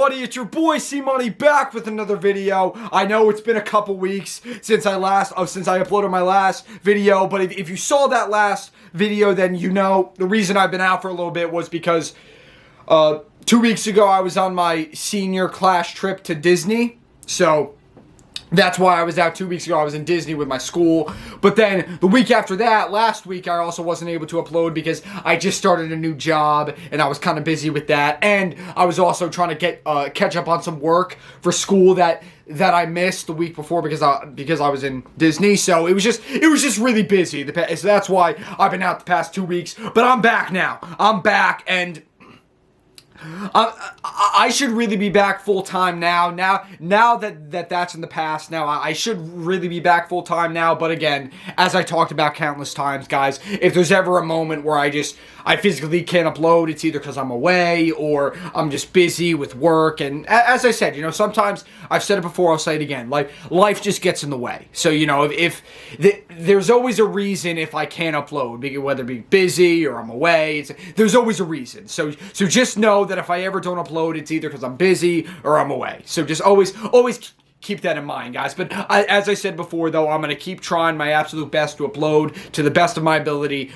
everybody, it's your boy C-Money back with another video. I know it's been a couple weeks since I uploaded my last video, but if you saw that last video, then you know the reason I've been out for a little bit was because 2 weeks ago I was on my senior class trip to Disney, so that's why I was out 2 weeks ago. I was in Disney with my school. But then the week after that, last week, I also wasn't able to upload because I just started a new job and I was kind of busy with that. And I was also trying to catch up on some work for school that I missed the week before because I was in Disney. So it was just really busy. So that's why I've been out the past 2 weeks. But I'm back now. I'm back, and I should really be back full time now. Now that that's in the past. Now I should really be back full time now. But again, as I talked about countless times, guys, if there's ever a moment where I physically can't upload, it's either because I'm away or I'm just busy with work. And as I said, sometimes I've said it before, I'll say it again. Like, life just gets in the way. So if there's always a reason if I can't upload, whether it be busy or I'm away. There's always a reason. So just know that if I ever don't upload, it's either because I'm busy or I'm away. So just always keep that in mind, guys. But as I said before, though, I'm going to keep trying my absolute best to upload to the best of my ability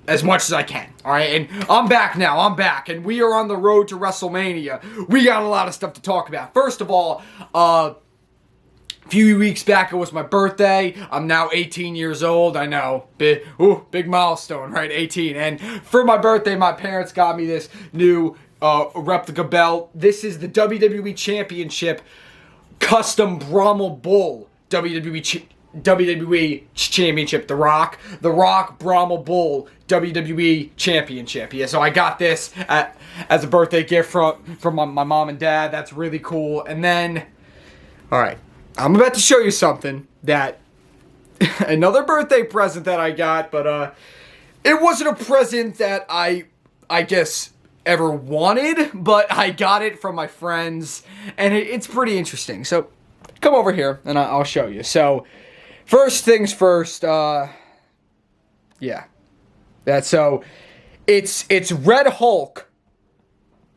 as much as I can. All right, and I'm back now. I'm back, and we are on the road to WrestleMania. We got a lot of stuff to talk about. First of all, a few weeks back, it was my birthday. I'm now 18 years old. I know, big milestone, right? 18. And for my birthday, my parents got me this new replica belt. This is the WWE Championship custom Brahma Bull WWE Championship. The Rock Brahma Bull WWE Championship. Yeah, so I got this as a birthday gift from my mom and dad. That's really cool. And then, all right, I'm about to show you something that another birthday present that I got, but it wasn't a present that I guess ever wanted, but I got it from my friends, and it's pretty interesting. So come over here and I'll show you. So first things first, yeah, it's Red Hulk,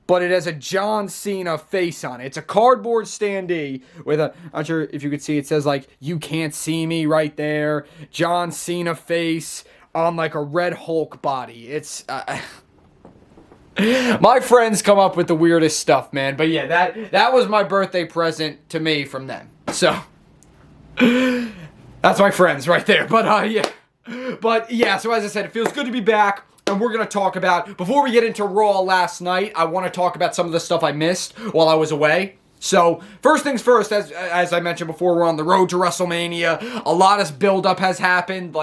but it has a John Cena face on it. It's a cardboard standee with I'm not sure if you could see, it says like, "You can't see me" right there. John Cena face on like a Red Hulk body. It's my friends come up with the weirdest stuff, man. But yeah, that was my birthday present to me from them. So that's my friends right there. But yeah. So as I said, it feels good to be back, and we're gonna talk about, before we get into Raw last night, I want to talk about some of the stuff I missed while I was away. So first things first, as I mentioned before, we're on the road to WrestleMania. A lot of build-up has happened.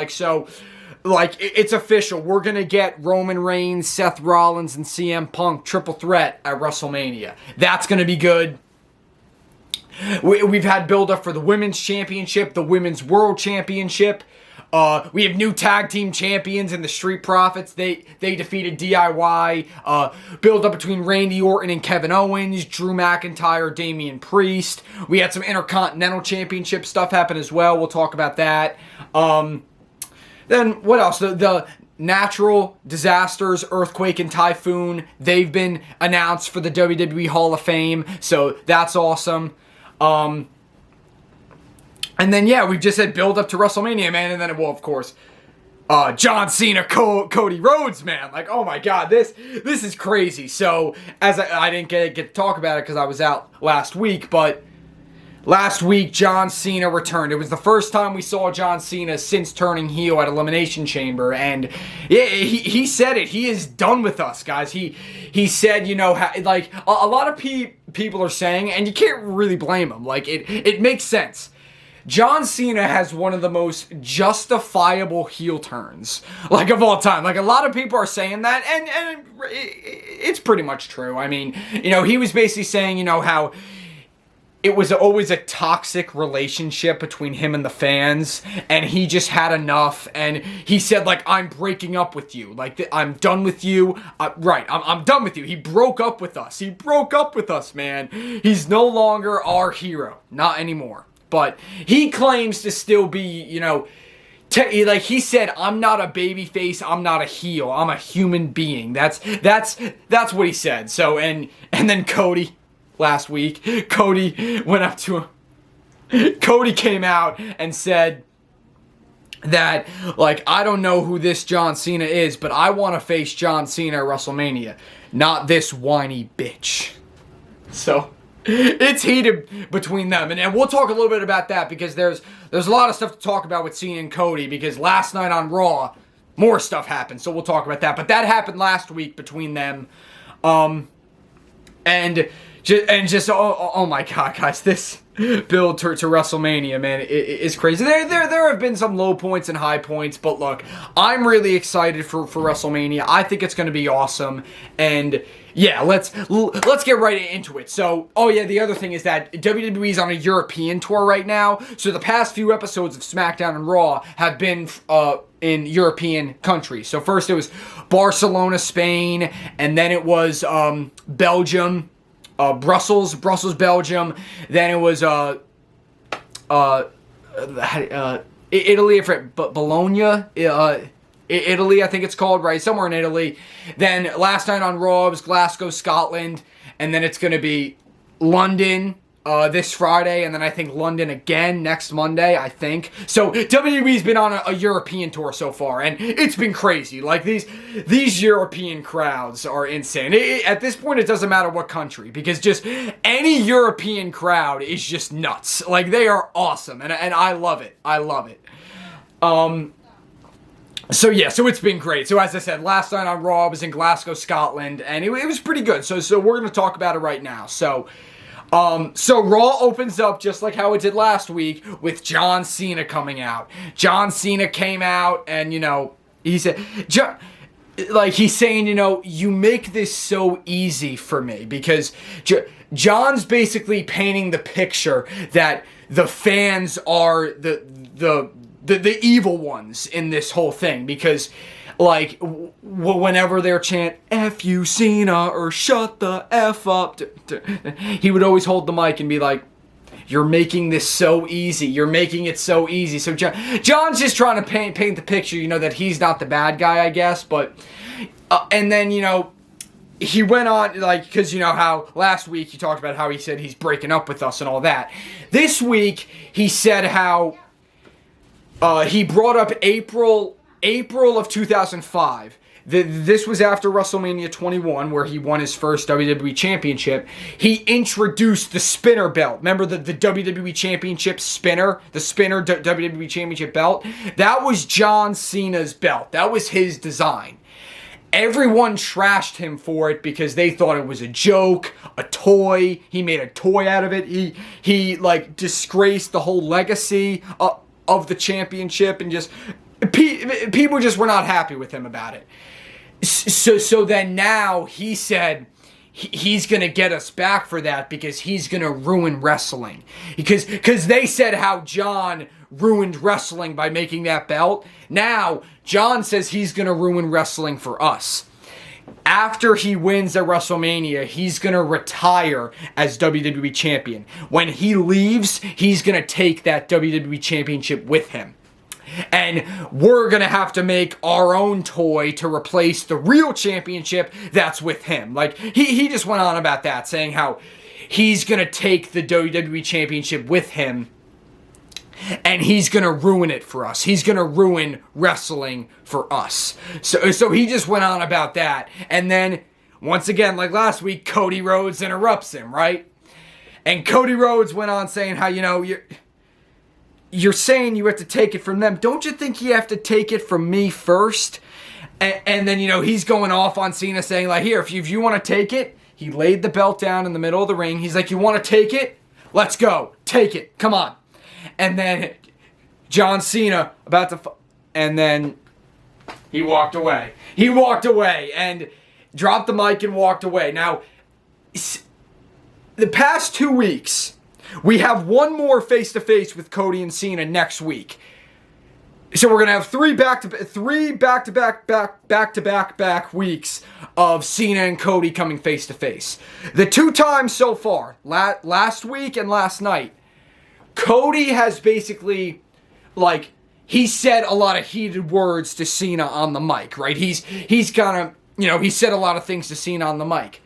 It's official. We're going to get Roman Reigns, Seth Rollins, and CM Punk triple threat at WrestleMania. That's going to be good. We've had build-up for the Women's Championship, the Women's World Championship. We have new tag team champions in the Street Profits. They defeated DIY. Build-up between Randy Orton and Kevin Owens, Drew McIntyre, Damian Priest. We had some Intercontinental Championship stuff happen as well. We'll talk about that. Then what else? The natural disasters, earthquake and typhoon, they've been announced for the WWE Hall of Fame, so that's awesome. And then yeah, we've just had build up to WrestleMania, man, and then of course, John Cena, Cody Rhodes, man. Like, oh my God, this is crazy. So as I didn't get to talk about it because I was out last week, but last week, John Cena returned. It was the first time we saw John Cena since turning heel at Elimination Chamber, and yeah, he said it. He is done with us, guys. He said, like a lot of people are saying, and you can't really blame him. Like, it makes sense. John Cena has one of the most justifiable heel turns, like, of all time. Like, a lot of people are saying that, and it's pretty much true. I mean, he was basically saying, how it was always a toxic relationship between him and the fans, and he just had enough, and he said, like, "I'm breaking up with you. Like, I'm done with you." Right, I'm done with you. He broke up with us. He broke up with us, man. He's no longer our hero. Not anymore. But he claims to still be, like he said, "I'm not a baby face, I'm not a heel, I'm a human being." That's what he said. So, and then Cody, last week. Cody went up to him. Cody came out and said that, like, I don't know who this John Cena is, but I want to face John Cena at WrestleMania, not this whiny bitch. So it's heated between them, and we'll talk a little bit about that, because there's a lot of stuff to talk about with Cena and Cody, because last night on Raw, more stuff happened, so we'll talk about that. But that happened last week between them, and just oh my god, guys, this build to WrestleMania, man, it is crazy. There have been some low points and high points, but look, I'm really excited for WrestleMania. I think it's going to be awesome, and yeah, let's get right into it. So, oh yeah, the other thing is that WWE's on a European tour right now. So the past few episodes of SmackDown and Raw have been in European countries. So first it was Barcelona, Spain, and then it was Belgium, Brussels, Belgium. Then it was Italy, Bologna, Italy, I think it's called, right? Somewhere in Italy. Then last night on Raw, it was Glasgow, Scotland. And then it's going to be London this Friday. And then I think London again next Monday, I think. So WWE's been on a European tour so far. And it's been crazy. Like, these European crowds are insane. At this point, it doesn't matter what country. Because just any European crowd is just nuts. Like, they are awesome. And I love it. I love it. So yeah, so it's been great. So as I said, last night on Raw, I was in Glasgow, Scotland, and it was pretty good. So we're going to talk about it right now. So Raw opens up just like how it did last week with John Cena coming out. John Cena came out, and, you know, he said, he's saying, you know, you make this so easy for me, because John's basically painting the picture that the fans are the evil ones in this whole thing, because, like, whenever they're chant "F you Cena" or "Shut the F up," he would always hold the mic and be like, "You're making this so easy. You're making it so easy." So John's just trying to paint the picture, you know, that he's not the bad guy, I guess. But and then, you know, he went on, like, because you know how last week he talked about how he said he's breaking up with us and all that. This week he said how he brought up April of 2005. This was after WrestleMania 21, where he won his first WWE Championship. He introduced the spinner belt. Remember the WWE Championship spinner? The spinner WWE Championship belt? That was John Cena's belt. That was his design. Everyone trashed him for it because they thought it was a joke, a toy. He made a toy out of it. He like disgraced the whole legacy of the championship, and just people just were not happy with him about it. So then now he said he's gonna get us back for that, because he's gonna ruin wrestling, because they said how John ruined wrestling by making that belt. Now John says he's gonna ruin wrestling for us. After he wins at WrestleMania, he's going to retire as WWE Champion. When he leaves, he's going to take that WWE Championship with him. And we're going to have to make our own toy to replace the real championship that's with him. Like, he just went on about that, saying how he's going to take the WWE Championship with him, and he's going to ruin it for us. He's going to ruin wrestling for us. So he just went on about that. And then, once again, like last week, Cody Rhodes interrupts him, right? And Cody Rhodes went on saying how, you know, you're saying you have to take it from them. Don't you think you have to take it from me first? And then, you know, he's going off on Cena saying, like, here, if you want to take it, he laid the belt down in the middle of the ring. He's like, you want to take it? Let's go. Take it. Come on. And then John Cena and then he walked away. He walked away and dropped the mic and walked away. Now, the past 2 weeks, we have one more face-to-face with Cody and Cena next week. So we're gonna have three back-to-back weeks of Cena and Cody coming face-to-face. The 2 times so far, last week and last night, Cody has basically, like, he said a lot of heated words to Cena on the mic, right? He's kind of, you know, he said a lot of things to Cena on the mic.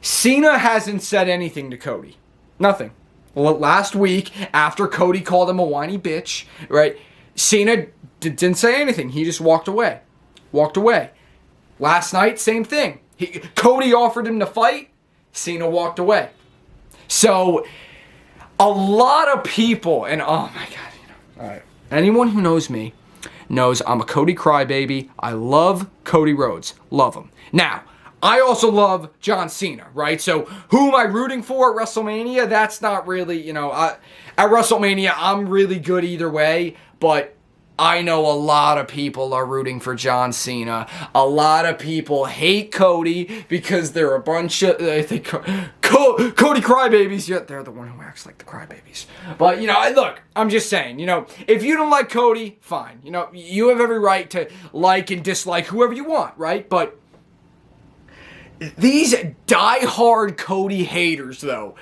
Cena hasn't said anything to Cody. Nothing. Well, last week, after Cody called him a whiny bitch, right, Cena didn't say anything. He just walked away. Walked away. Last night, same thing. Cody offered him to fight. Cena walked away. So, a lot of people, and oh my God, all right, anyone who knows me knows I'm a Cody crybaby. I love Cody Rhodes. Love him. Now, I also love John Cena, right? So, who am I rooting for at WrestleMania? That's not really, at WrestleMania, I'm really good either way, but I know a lot of people are rooting for John Cena. A lot of people hate Cody because they're a bunch of, I think, Cody crybabies, yet they're the one who acts like the crybabies. But, look, I'm just saying, if you don't like Cody, fine. You have every right to like and dislike whoever you want, right? But these die-hard Cody haters, though,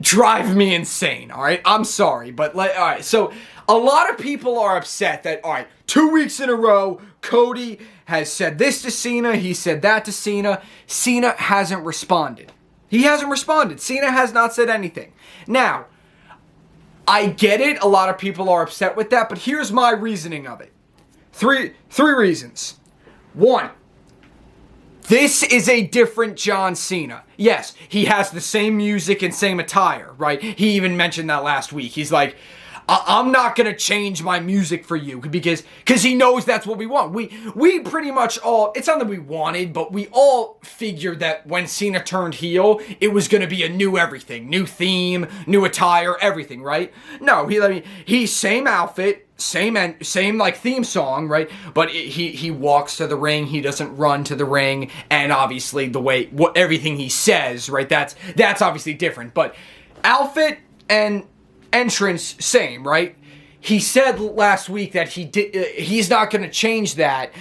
drive me insane, all right? I'm sorry, but, all right, so a lot of people are upset that, all right, 2 weeks in a row, Cody has said this to Cena, he said that to Cena. Cena hasn't responded. He hasn't responded. Cena has not said anything. Now, I get it. A lot of people are upset with that, but here's my reasoning of it. Three reasons. One, this is a different John Cena. Yes, he has the same music and same attire, right? He even mentioned that last week. He's like, I'm not going to change my music for you because he knows that's what we want. We pretty much all, it's not that we wanted, but we all figured that when Cena turned heel, it was going to be a new everything, new theme, new attire, everything, right? No, he's same outfit, same like theme song, right? But he walks to the ring, he doesn't run to the ring, and obviously everything he says, right? That's obviously different, but outfit and entrance, same, right? He said last week that he's not going to change that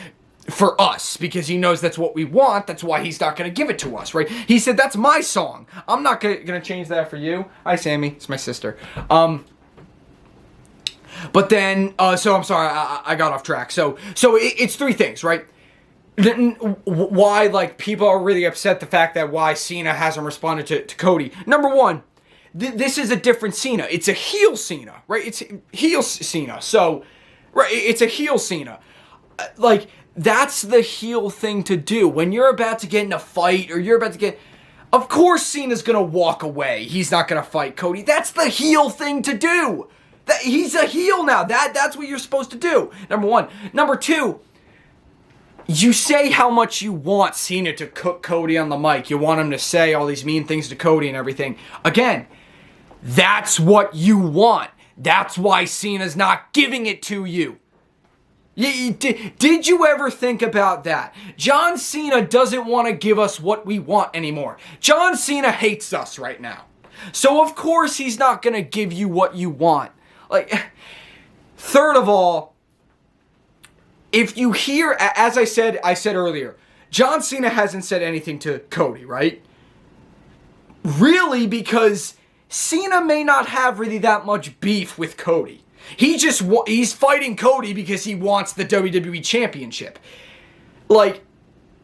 for us because he knows that's what we want. That's why he's not going to give it to us, right? He said, that's my song. I'm not going to change that for you. Hi, Sammy. It's my sister. But then, so I'm sorry, I got off track. So it's three things, right? Why, like, people are really upset the fact that why Cena hasn't responded to Cody. Number one, this is a different Cena. It's a heel Cena, right? It's heel Cena. So, right, it's a heel Cena. Like, that's the heel thing to do. When you're about to get in a fight or you're about to get... Of course Cena's going to walk away. He's not going to fight Cody. That's the heel thing to do. He's a heel now. That's what you're supposed to do. Number one. Number two, you say how much you want Cena to cook Cody on the mic. You want him to say all these mean things to Cody and everything. Again, that's what you want. That's why Cena's not giving it to you. Did you ever think about that? John Cena doesn't want to give us what we want anymore. John Cena hates us right now. So of course he's not going to give you what you want. Like, third of all, if you hear, as I said earlier, John Cena hasn't said anything to Cody, right? Really, because Cena may not have really that much beef with Cody. He's fighting Cody because he wants the WWE Championship. Like,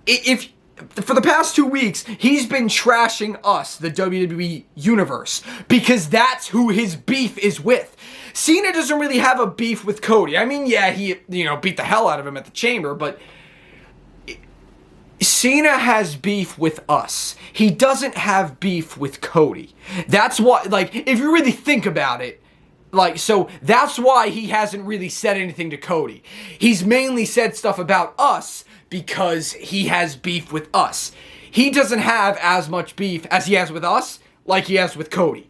if for the past 2 weeks, he's been trashing us, the WWE Universe, because that's who his beef is with. Cena doesn't really have a beef with Cody. I mean, yeah, he, beat the hell out of him at the Chamber, but Cena has beef with us. He doesn't have beef with Cody. That's why, like, if you really think about it, like, so that's why he hasn't really said anything to Cody. He's mainly said stuff about us because he has beef with us. He doesn't have as much beef as he has with us, like he has with Cody.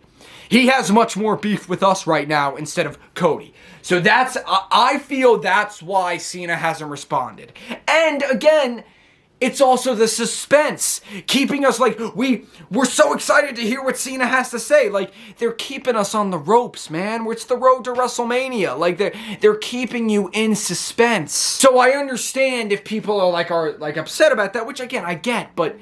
He has much more beef with us right now instead of Cody. So I feel that's why Cena hasn't responded. And again, it's also the suspense, keeping us like, we're so excited to hear what Cena has to say. Like, they're keeping us on the ropes, man. It's the road to WrestleMania. Like, they're keeping you in suspense. So I understand if people are upset about that, which again, I get, but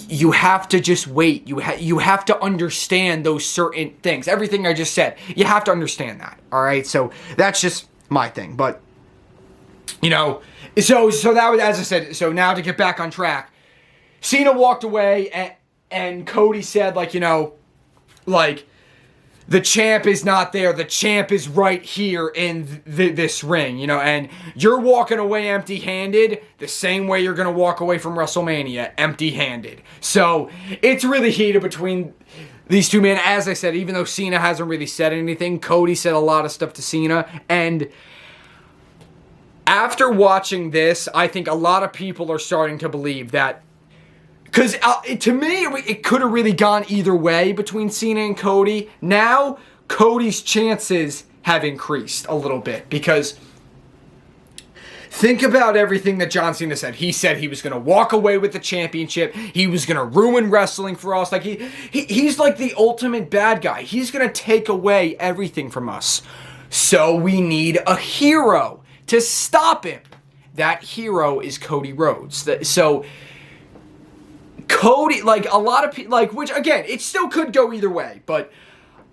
you have to just wait. You have to understand those certain things. Everything I just said, you have to understand that. All right, so that's just my thing. But so that was, as I said. So now to get back on track, Cena walked away, and Cody said, like, like, the champ is not there. The champ is right here in this ring, and you're walking away empty-handed the same way you're going to walk away from WrestleMania empty-handed. So it's really heated between these two men. As I said, even though Cena hasn't really said anything, Cody said a lot of stuff to Cena. And after watching this, I think a lot of people are starting to believe that, because to me, it could have really gone either way between Cena and Cody. Now, Cody's chances have increased a little bit, because think about everything that John Cena said. He said he was going to walk away with the championship. He was going to ruin wrestling for us. Like he's like the ultimate bad guy. He's going to take away everything from us. So we need a hero to stop him. That hero is Cody Rhodes. So Cody, like a lot of people, like, which again, it still could go either way, but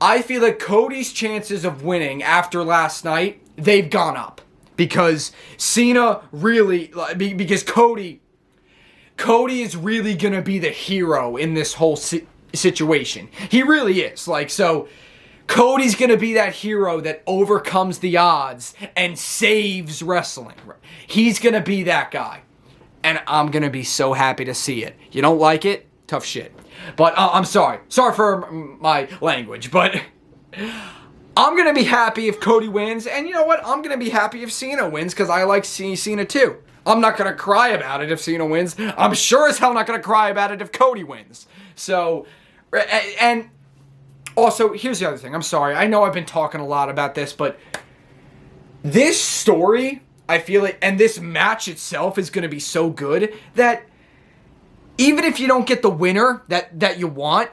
I feel like Cody's chances of winning after last night, they've gone up, because Cena really, because Cody is really gonna be the hero in this whole situation. He really is. Like, so Cody's gonna be that hero that overcomes the odds and saves wrestling. He's gonna be that guy. And I'm going to be so happy to see it. You don't like it? Tough shit. But I'm sorry. Sorry for my language. But I'm going to be happy if Cody wins. And you know what? I'm going to be happy if Cena wins, because I like Cena too. I'm not going to cry about it if Cena wins. I'm sure as hell not going to cry about it if Cody wins. So, and also, here's the other thing. I'm sorry. I know I've been talking a lot about this, but this story, I feel it, and this match itself is going to be so good that even if you don't get the winner that you want,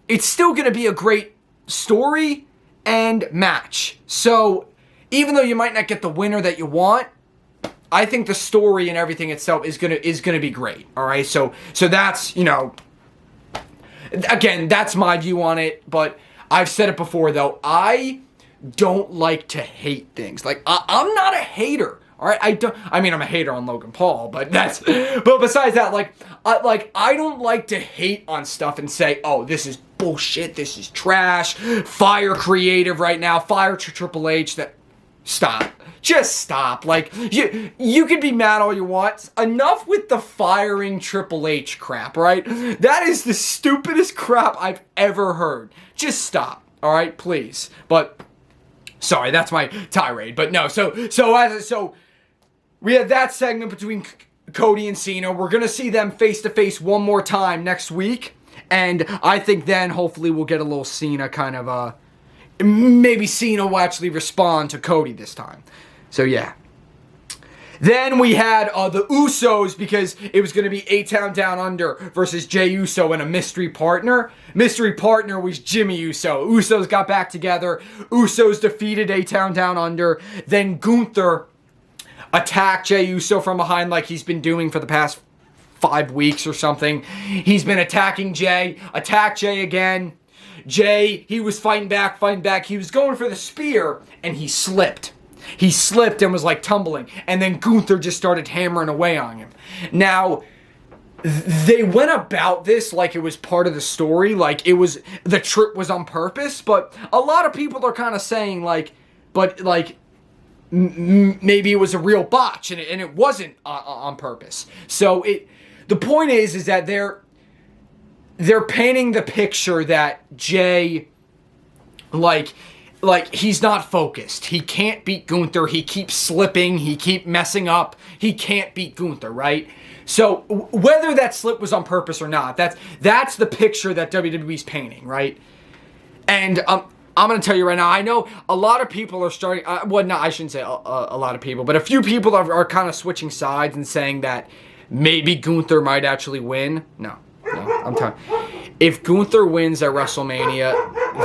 it's still going to be a great story and match. So even though you might not get the winner that you want, I think the story and everything itself is gonna be great. All right, so that's, again, that's my view on it. But I've said it before, though, I don't like to hate things. Like I'm not a hater. All right, I'm a hater on Logan Paul, but besides that, I don't like to hate on stuff and say, oh, this is bullshit, this is trash, fire creative right now, fire Triple H. Stop. Just stop. Like, you can be mad all you want. Enough with the firing Triple H crap, right? That is the stupidest crap I've ever heard. Just stop, all right, please. But sorry, that's my tirade. But no, so we had that segment between Cody and Cena. We're going to see them face-to-face one more time next week. And I think then, hopefully, we'll get a little Cena kind of, maybe Cena will actually respond to Cody this time. So, yeah. Then we had the Usos, because it was going to be A-Town Down Under versus Jey Uso and a mystery partner. Mystery partner was Jimmy Uso. Usos got back together. Usos defeated A-Town Down Under. Then Gunther attacked Jey Uso from behind like he's been doing for the past 5 weeks or something. He's been attacking Jey. Attacked Jey again. Jey, he was fighting back. He was going for the spear, and he slipped. He slipped and was like tumbling. And then Gunther just started hammering away on him. Now, they went about this like it was part of the story. Like the trip was on purpose. But a lot of people are kind of saying maybe it was a real botch, and it wasn't on purpose. So the point is that they're painting the picture that Jey, like he's not focused. He can't beat Gunther. He keeps slipping. He keeps messing up. He can't beat Gunther, right? So whether that slip was on purpose or not, that's the picture that WWE's painting, right? And I'm going to tell you right now, I know a lot of people are starting, I shouldn't say a lot of people, but a few people are kind of switching sides and saying that maybe Gunther might actually win. No, I'm telling you. If Gunther wins at WrestleMania,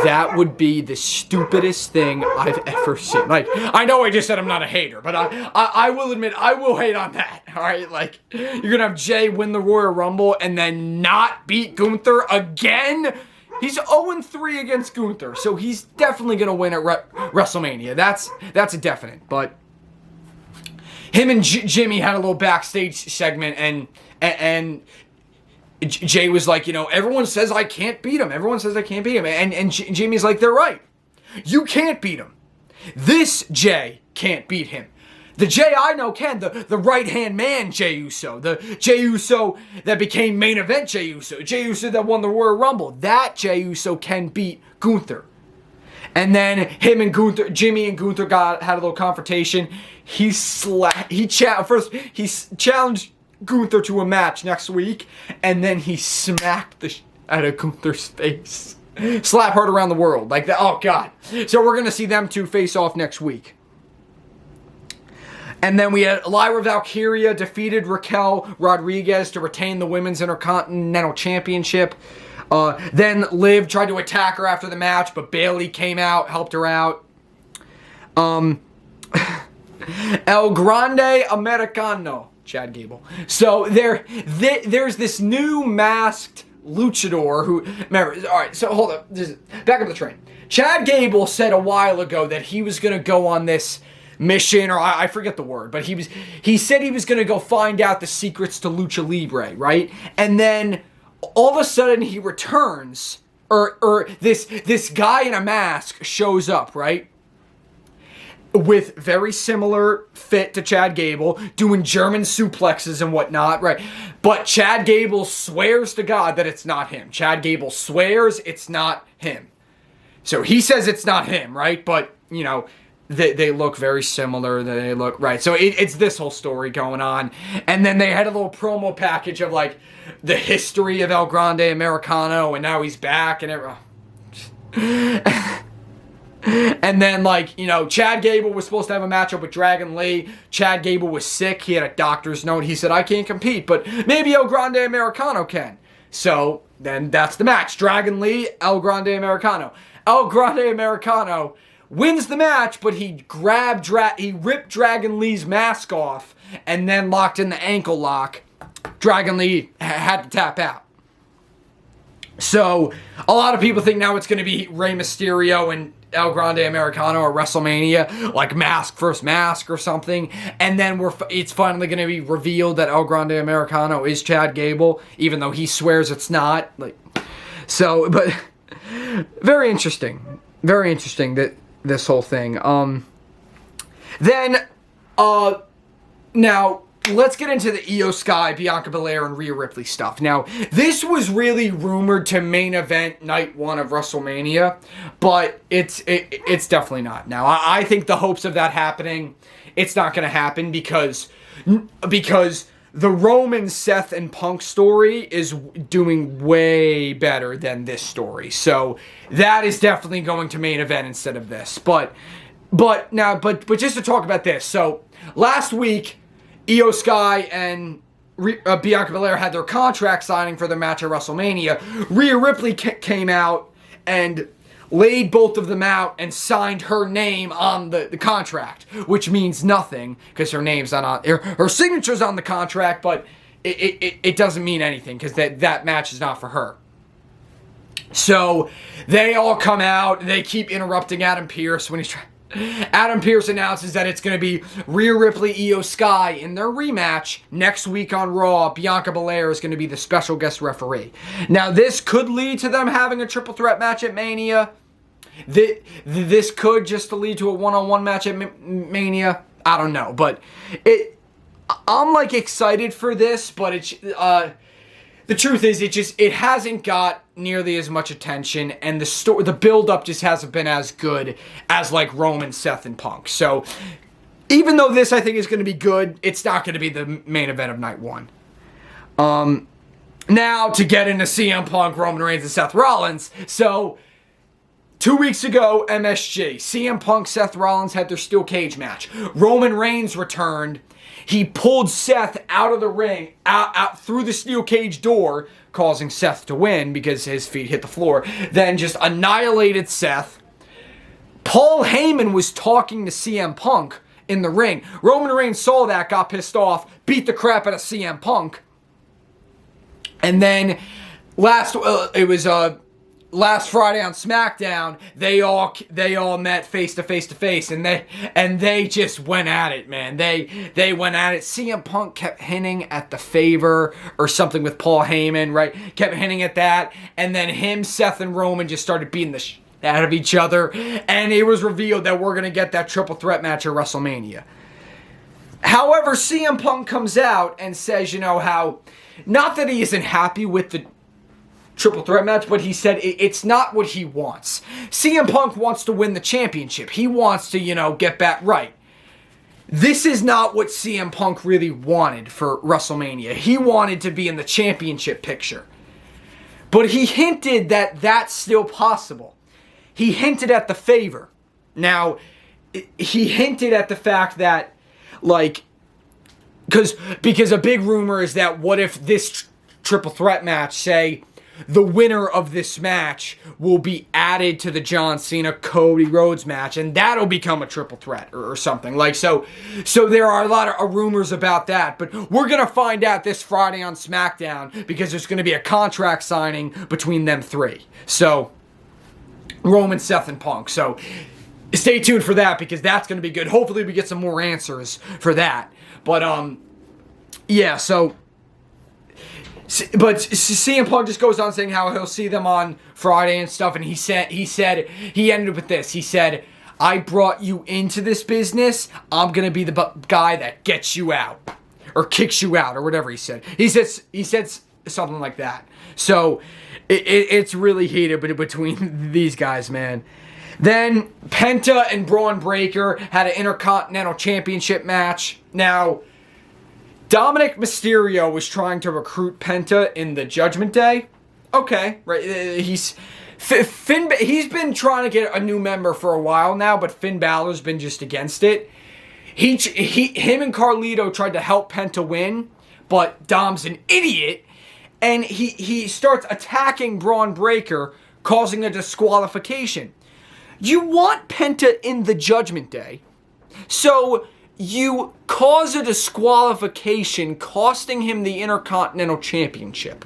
that would be the stupidest thing I've ever seen. Like, I know I just said I'm not a hater, but I will admit, I will hate on that, all right? Like, you're going to have Jey win the Royal Rumble and then not beat Gunther again? He's 0-3 against Gunther, so he's definitely going to win at WrestleMania. That's a definite. But him and Jimmy had a little backstage segment, and Jay was like, everyone says I can't beat him. Everyone says I can't beat him. And Jimmy's like, they're right. You can't beat him. This Jay can't beat him. The Jay I know can. The right-hand man Jey Uso. The Jey Uso that became main event Jey Uso. Jey Uso that won the Royal Rumble. That Jey Uso can beat Gunther. And then Jimmy and Gunther had a little confrontation. He challenged Gunther to a match next week, and then he smacked the out of Gunther's face. Slap heard around the world like that. Oh God! So we're gonna see them two face off next week. And then we had Lyra Valkyria defeated Raquel Rodriguez to retain the Women's Intercontinental Championship. Then Liv tried to attack her after the match, but Bayley came out, helped her out. El Grande Americano, Chad Gable. So there's this new masked luchador who, remember, all right, so hold up, back up the train. Chad Gable said a while ago that he was going to go on this mission, or I forget the word, but he said he was going to go find out the secrets to Lucha Libre, right? And then all of a sudden he returns, or this guy in a mask shows up, right? With very similar fit to Chad Gable, doing German suplexes and whatnot, right? But Chad Gable swears to God that it's not him. Chad Gable swears it's not him. So he says it's not him, right? But, they look very similar. They look, right. So it's this whole story going on. And then they had a little promo package of, like, the history of El Grande Americano, and now he's back, and everything. And then, like, Chad Gable was supposed to have a matchup with Dragon Lee. Chad Gable was sick. He had a doctor's note. He said, I can't compete, but maybe El Grande Americano can. So then that's the match. Dragon Lee, El Grande Americano. El Grande Americano wins the match, but he ripped Dragon Lee's mask off and then locked in the ankle lock. Dragon Lee had to tap out. So a lot of people think now it's going to be Rey Mysterio and El Grande Americano or WrestleMania, like mask versus mask or something, and then it's finally going to be revealed that El Grande Americano is Chad Gable, even though he swears it's not. But very interesting that this whole thing. Now let's get into the Io Sky, Bianca Belair, and Rhea Ripley stuff. Now, this was really rumored to main event night 1 of WrestleMania, but it's definitely not. Now, I think the hopes of that happening, it's not going to happen because the Roman, Seth, and Punk story is doing way better than this story. So that is definitely going to main event instead of this. But just to talk about this. So last week, Io Sky and Bianca Belair had their contract signing for their match at WrestleMania. Rhea Ripley came out and laid both of them out and signed her name on the contract, which means nothing because her name's not on her signature's on the contract, but it doesn't mean anything because that match is not for her. So they all come out. They keep interrupting Adam Pearce when he's trying. Adam Pearce announces that it's going to be Rhea Ripley, Io Sky in their rematch next week on Raw. Bianca Belair is going to be the special guest referee. Now, this could lead to them having a triple threat match at Mania. This could just lead to a one-on-one match at Mania. I don't know, but I'm excited for this, but it's the truth is it hasn't got nearly as much attention, and the build-up just hasn't been as good as Roman, Seth, and Punk. So even though this I think is going to be good, it's not going to be the main event of night 1. Now to get into CM Punk, Roman Reigns, and Seth Rollins. So 2 weeks ago, MSG, CM Punk, Seth Rollins had their steel cage match. Roman Reigns returned. He pulled Seth out of the ring, out through the steel cage door, causing Seth to win because his feet hit the floor. Then just annihilated Seth. Paul Heyman was talking to CM Punk in the ring. Roman Reigns saw that, got pissed off, beat the crap out of CM Punk. And then last last Friday on SmackDown, they all met face to face, and they just went at it, man. They went at it. CM Punk kept hinting at the favor or something with Paul Heyman, right? Kept hinting at that, and then him, Seth, and Roman just started beating the shit out of each other, and it was revealed that we're gonna get that triple threat match at WrestleMania. However, CM Punk comes out and says, how not that he isn't happy with the triple threat match, but he said it's not what he wants. CM Punk wants to win the championship. He wants to, get back right. This is not what CM Punk really wanted for WrestleMania. He wanted to be in the championship picture. But he hinted that that's still possible. He hinted at the favor. Now, he hinted at the fact that, because a big rumor is that what if this triple threat match, say, the winner of this match will be added to the John Cena Cody Rhodes match, and that'll become a triple threat or something. So there are a lot of rumors about that, but we're gonna find out this Friday on SmackDown because there's gonna be a contract signing between them three. So Roman, Seth, and Punk. So stay tuned for that because that's gonna be good. Hopefully we get some more answers for that. But yeah. So. But CM Punk just goes on saying how he'll see them on Friday and stuff, and he ended with this. He said, "I brought you into this business. I'm gonna be the guy that gets you out, or kicks you out, or whatever he said." He said something like that. So it's really heated between these guys, man. Then Penta and Braun Breaker had an Intercontinental Championship match. Now, Dominic Mysterio was trying to recruit Penta in the Judgment Day. Okay, right. He's been trying to get a new member for a while now, but Finn Balor's been just against it. Him and Carlito tried to help Penta win, but Dom's an idiot, and he starts attacking Braun Breaker, causing a disqualification. You want Penta in the Judgment Day, so you cause a disqualification, costing him the Intercontinental Championship.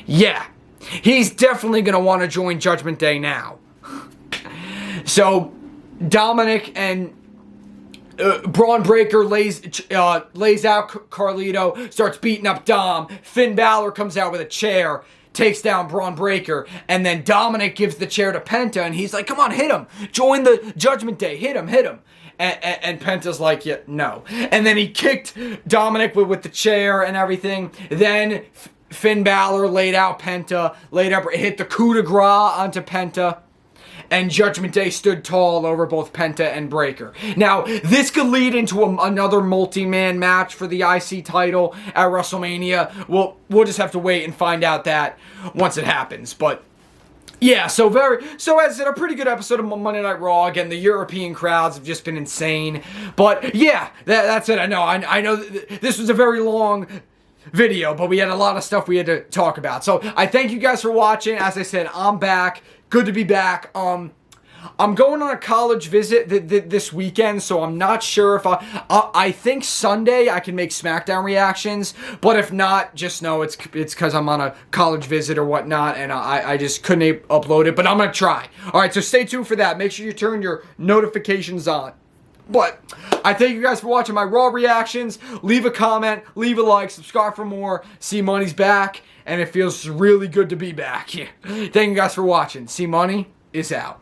Yeah, he's definitely going to want to join Judgment Day now. So, Dominic and Braun Breaker lays out Carlito, starts beating up Dom. Finn Balor comes out with a chair, takes down Braun Breaker, and then Dominic gives the chair to Penta, and he's like, "Come on, hit him. Join the Judgment Day. Hit him. And Penta's like, yeah, no. And then he kicked Dominic with the chair and everything. Then Finn Balor laid out Penta, hit the coup de grace onto Penta. And Judgment Day stood tall over both Penta and Breaker. Now, this could lead into another multi-man match for the IC title at WrestleMania. We'll just have to wait and find out that once it happens. But yeah, so as I said, a pretty good episode of Monday Night Raw. Again, the European crowds have just been insane. But yeah, that's it. I know this was a very long video, but we had a lot of stuff we had to talk about. So I thank you guys for watching. As I said, I'm back. Good to be back. I'm going on a college visit this weekend, so I'm not sure if I think Sunday I can make SmackDown reactions, but if not, just know it's because I'm on a college visit or whatnot, and I just couldn't upload it, but I'm going to try. Alright, so stay tuned for that. Make sure you turn your notifications on. But I thank you guys for watching my Raw reactions. Leave a comment, leave a like, subscribe for more. C Money's back, and it feels really good to be back. Thank you guys for watching. C Money is out.